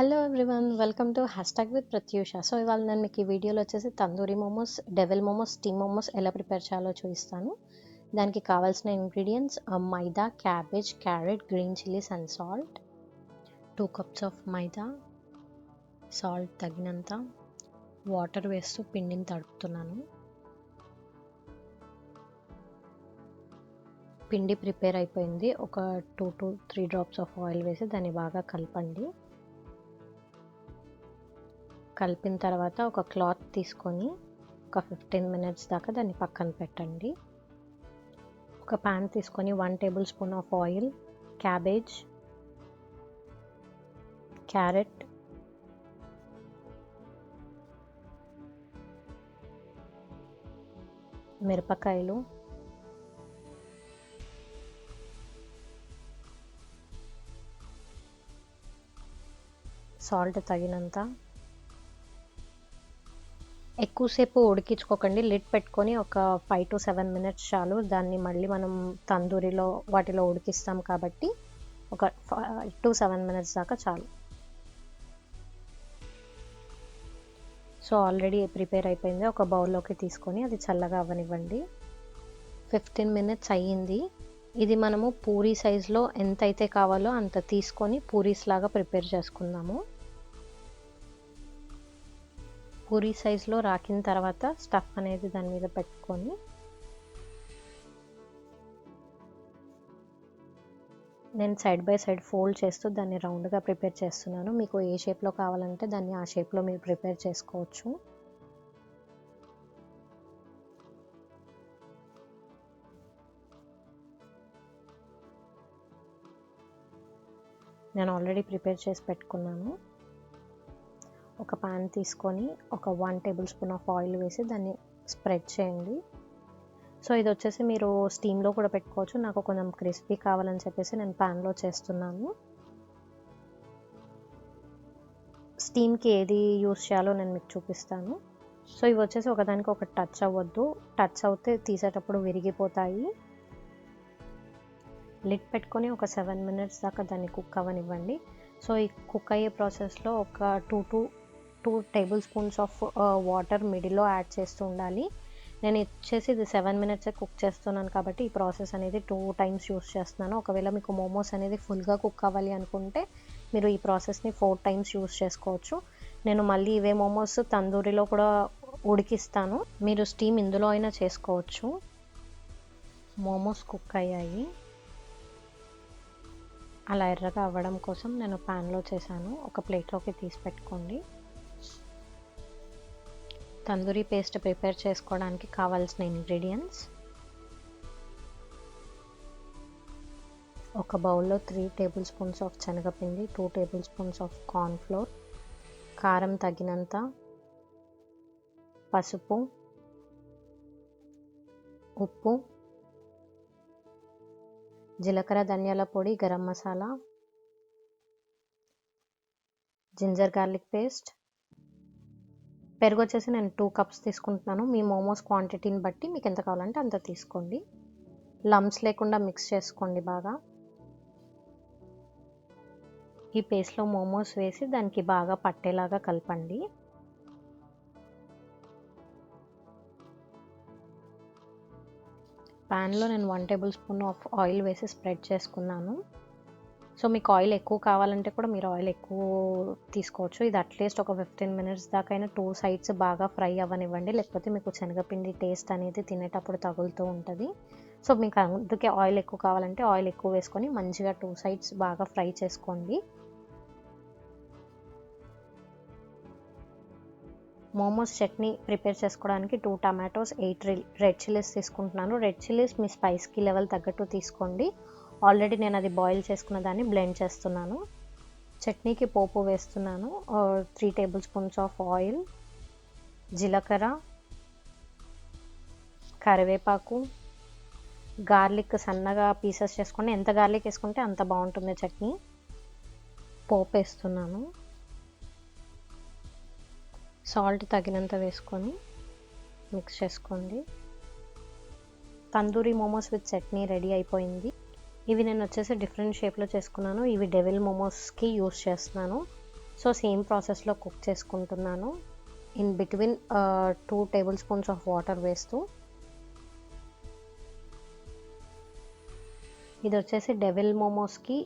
Hello everyone, welcome to with Prathyusha. So ఇవాళ నేను మీకు ఈ వీడియోలో వచ్చేసి తందూరి మోమోస్, డెవిల్ మోమోస్, స్టీమ్ మోమోస్ ఎలా ప్రిపేర్ చేయాలో చూపిస్తాను. దానికి కావాల్సిన ingredients maida, cabbage, carrot, green chillies and salt. 2 cups of maida, salt తగినంత, వాటర్ వేస్తూ పిండిని తడుపుతున్నాను. పిండి ప్రిపేర్ అయిపోయింది. ఒక 2 to 3 drops ఆఫ్ ఆయిల్ వేసి దాన్ని బాగా కలపండి. కలిపిన తర్వాత ఒక క్లాత్ తీసుకొని ఒక 15 minutes దాకా దాన్ని పక్కన పెట్టండి. ఒక ప్యాన్ తీసుకొని 1 tablespoon of oil, cabbage, carrot, మిరపకాయలు, సాల్ట్ తగినంత. ఎక్కువసేపు ఉడికించుకోకండి, లిడ్ పెట్టుకొని ఒక 5 to 7 minutes చాలు. దాన్ని మళ్ళీ మనం తందూరిలో వాటిలో ఉడికిస్తాం కాబట్టి ఒక 5 to 7 minutes దాకా చాలు. సో ఆల్రెడీ ప్రిపేర్ అయిపోయింది. ఒక బౌల్లోకి తీసుకొని అది చల్లగా అవ్వనివ్వండి. 15 minutes అయ్యింది. ఇది మనము పూరీ సైజులో ఎంతైతే కావాలో అంత తీసుకొని పూరీస్ లాగా ప్రిపేర్ చేసుకుందాము. పూరీ సైజులో రాకిన తర్వాత స్టఫ్ అనేది దాని మీద పెట్టుకొని నేను సైడ్ బై సైడ్ ఫోల్డ్ చేస్తూ దాన్ని రౌండ్గా ప్రిపేర్ చేస్తున్నాను. మీకు ఏ షేప్లో కావాలంటే దాన్ని ఆ షేప్లో మీరు ప్రిపేర్ చేసుకోవచ్చు. నేను ఆల్రెడీ ప్రిపేర్ చేసి పెట్టుకున్నాను. ఒక పాన్ తీసుకొని ఒక 1 tablespoon ఆఫ్ ఆయిల్ వేసి దాన్ని స్ప్రెడ్ చేయండి. సో ఇది వచ్చేసి మీరు స్టీమ్లో కూడా పెట్టుకోవచ్చు. నాకు కొంచెం క్రిస్పీ కావాలని చెప్పేసి నేను ప్యాన్లో చేస్తున్నాను. స్టీమ్కి ఏది యూస్ చేయాలో నేను మీకు చూపిస్తాను. సో ఇవి వచ్చేసి ఒకదానికి ఒకటి టచ్ అవ్వద్దు. టచ్ అవుతే తీసేటప్పుడు విరిగిపోతాయి. లిడ్ పెట్టుకొని ఒక 7 minutes దాకా దాన్ని కుక్ అవ్వనివ్వండి. సో ఈ కుక్ అయ్యే ప్రాసెస్లో ఒక 2 tablespoons ఆఫ్ వాటర్ మిడిల్లో యాడ్ చేస్తూ ఉండాలి. నేను వచ్చేసి ఇది 7 minutes కుక్ చేస్తున్నాను కాబట్టి ఈ ప్రాసెస్ అనేది 2 times యూస్ చేస్తున్నాను. ఒకవేళ మీకు మోమోస్ అనేది ఫుల్గా కుక్ అవ్వాలి అనుకుంటే మీరు ఈ ప్రాసెస్ని 4 times యూస్ చేసుకోవచ్చు. నేను మళ్ళీ ఇవే మోమోస్ తందూరిలో కూడా ఉడికిస్తాను. మీరు స్టీమ్ ఇందులో అయినా చేసుకోవచ్చు. మోమోస్ కుక్ అయ్యాయి. అలా ఎర్రగా అవ్వడం కోసం నేను ప్యాన్లో చేశాను. ఒక ప్లేట్లోకి తీసి పెట్టుకోండి. తందూరి పేస్ట్ ప్రిపేర్ చేసుకోవడానికి కావాల్సిన ఇంగ్రీడియంట్స్ ఒక బౌల్లో 3 tablespoons ఆఫ్ శనగపిండి, 2 tablespoons ఆఫ్ కార్న్ఫ్లోర్, కారం తగినంత, పసుపు, ఉప్పు, జీలకర్ర ధనియాల పొడి, garam masala, ginger garlic paste. పెరుగు వచ్చేసి నేను 2 cups తీసుకుంటున్నాను. మీ మోమోస్ క్వాంటిటీని బట్టి మీకు ఎంత కావాలంటే అంత తీసుకోండి. లమ్స్ లేకుండా మిక్స్ చేసుకోండి బాగా. ఈ పేస్ట్లో మోమోస్ వేసి దానికి బాగా పట్టేలాగా కలపండి. ప్యాన్లో నేను 1 tablespoon ఆఫ్ ఆయిల్ వేసి స్ప్రెడ్ చేసుకున్నాను. సో మీకు ఆయిల్ ఎక్కువ కావాలంటే కూడా మీరు ఆయిల్ ఎక్కువ తీసుకోవచ్చు. ఇది అట్లీస్ట్ ఒక 15 minutes దాకా అయినా 2 sides బాగా ఫ్రై అవ్వనివ్వండి. లేకపోతే మీకు శనగపిండి టేస్ట్ అనేది తినేటప్పుడు తగులుతూ ఉంటుంది. సో మీకు అందుకే ఆయిల్ ఎక్కువ కావాలంటే ఆయిల్ ఎక్కువ వేసుకొని మంచిగా 2 sides బాగా ఫ్రై చేసుకోండి. మోమోస్ చట్నీ ప్రిపేర్ చేసుకోవడానికి 2 tomatoes, 8 రెడ్ చిల్లీస్ తీసుకుంటున్నాను. రెడ్ చిల్లీస్ మీ స్పైస్కి లెవెల్ తగ్గట్టు తీసుకోండి. ఆల్రెడీ నేను అది బాయిల్ చేసుకున్న దాన్ని బ్లెండ్ చేస్తున్నాను. చట్నీకి పోపు వేస్తున్నాను. 3 tablespoons ఆఫ్ ఆయిల్, జీలకర్ర, కరివేపాకు, గార్లిక్ సన్నగా పీసెస్ చేసుకోండి. ఎంత గార్లిక్ వేసుకుంటే అంత బాగుంటుంది చట్నీ. పోపు వేస్తున్నాను. సాల్ట్ తగినంత వేసుకొని మిక్స్ చేసుకోండి. తందూరి మోమోస్ విత్ చట్నీ రెడీ అయిపోయింది. ఇవి నేను వచ్చేసి డిఫరెంట్ షేప్లో చేసుకున్నాను. ఇవి డెవిల్ మోమోస్కి యూస్ చేస్తున్నాను. సో సేమ్ ప్రాసెస్లో కుక్ చేసుకుంటున్నాను. In between 2 table spoons of water వేస్తూ. ఇది వచ్చేసి డెవిల్ మోమోస్కి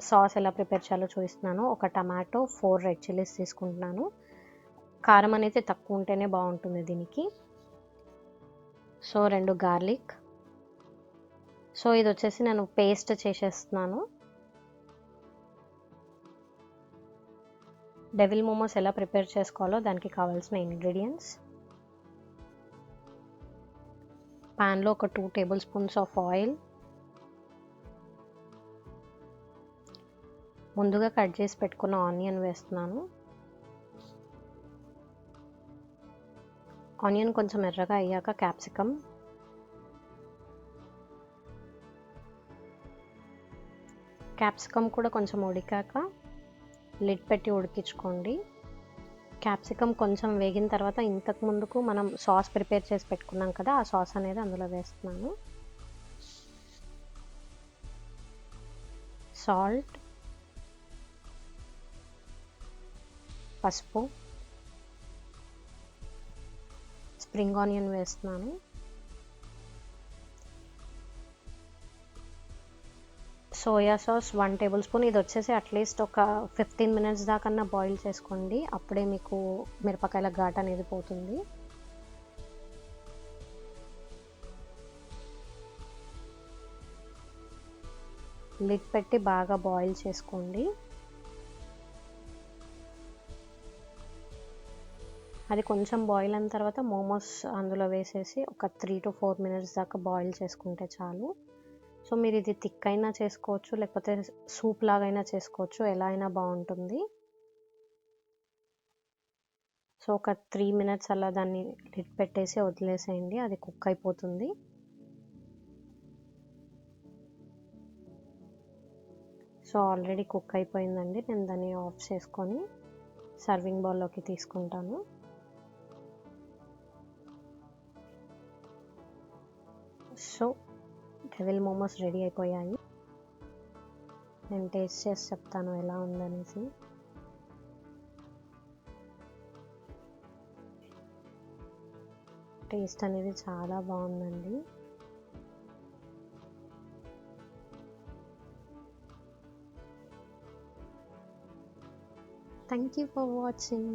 సాస్ ఎలా ప్రిపేర్ చేయాలో చూపిస్తున్నాను. ఒక టమాటో, 4 రెడ్ చిల్లీస్ తీసుకుంటున్నాను. కారం అనేది తక్కువ ఉంటేనే బాగుంటుంది దీనికి. So 2 garlic. సో ఇది వచ్చేసి నేను పేస్ట్ చేసేస్తున్నాను. డెవిల్ మోమోస్ ఎలా ప్రిపేర్ చేసుకోవాలో దానికి కావాల్సిన ఇంగ్రీడియంట్స్. ప్యాన్లో ఒక 2 టేబుల్ స్పూన్స్ ఆఫ్ ఆయిల్. ముందుగా కట్ చేసి పెట్టుకున్న ఆనియన్ వేస్తున్నాను. ఆనియన్ కొంచెం ఎర్రగా అయ్యాక క్యాప్సికమ్. క్యాప్సికమ్ కూడా కొంచెం ఉడికాక లిడ్ పెట్టి ఉడికించుకోండి. క్యాప్సికమ్ కొంచెం వేగిన తర్వాత ఇంతకు ముందుకు మనం సాస్ ప్రిపేర్ చేసి పెట్టుకున్నాం కదా, ఆ సాస్ అనేది అందులో వేస్తున్నాను. సాల్ట్, పసుపు, స్ప్రింగ్ ఆనియన్ వేస్తున్నాను. Soya sauce 1 table spoon. ఇది వచ్చేసి అట్లీస్ట్ ఒక 15 మినిట్స్ దాకన్నా బాయిల్ చేసుకోండి. అప్పుడే మీకు మిరపకాయల ఘాటు అనేది పోతుంది. లిడ్ పెట్టి బాగా బాయిల్ చేసుకోండి. అది కొంచెం బాయిల్ అయిన తర్వాత మోమోస్ అందులో వేసేసి ఒక 3 to 4 మినిట్స్ దాకా బాయిల్ చేసుకుంటే చాలు. సో మీరు ఇది థిక్ అయినా చేసుకోవచ్చు, లేకపోతే సూప్ లాగైనా చేసుకోవచ్చు, ఎలా అయినా బాగుంటుంది. సో ఒక 3 మినిట్స్ అలా దాన్ని లిడ్ పెట్టేసి వదిలేసేయండి, అది కుక్ అయిపోతుంది. సో ఆల్రెడీ కుక్ అయిపోయిందండి. నేను దాన్ని ఆఫ్ చేసుకొని సర్వింగ్ బౌల్లోకి తీసుకుంటాను. సో డెవిల్ మోమోస్ రెడీ అయిపోయాయి. నేను టేస్ట్ చేసి చెప్తాను ఎలా ఉందనేసి. టేస్ట్ అనేది చాలా బాగుందండి. Thank you for watching.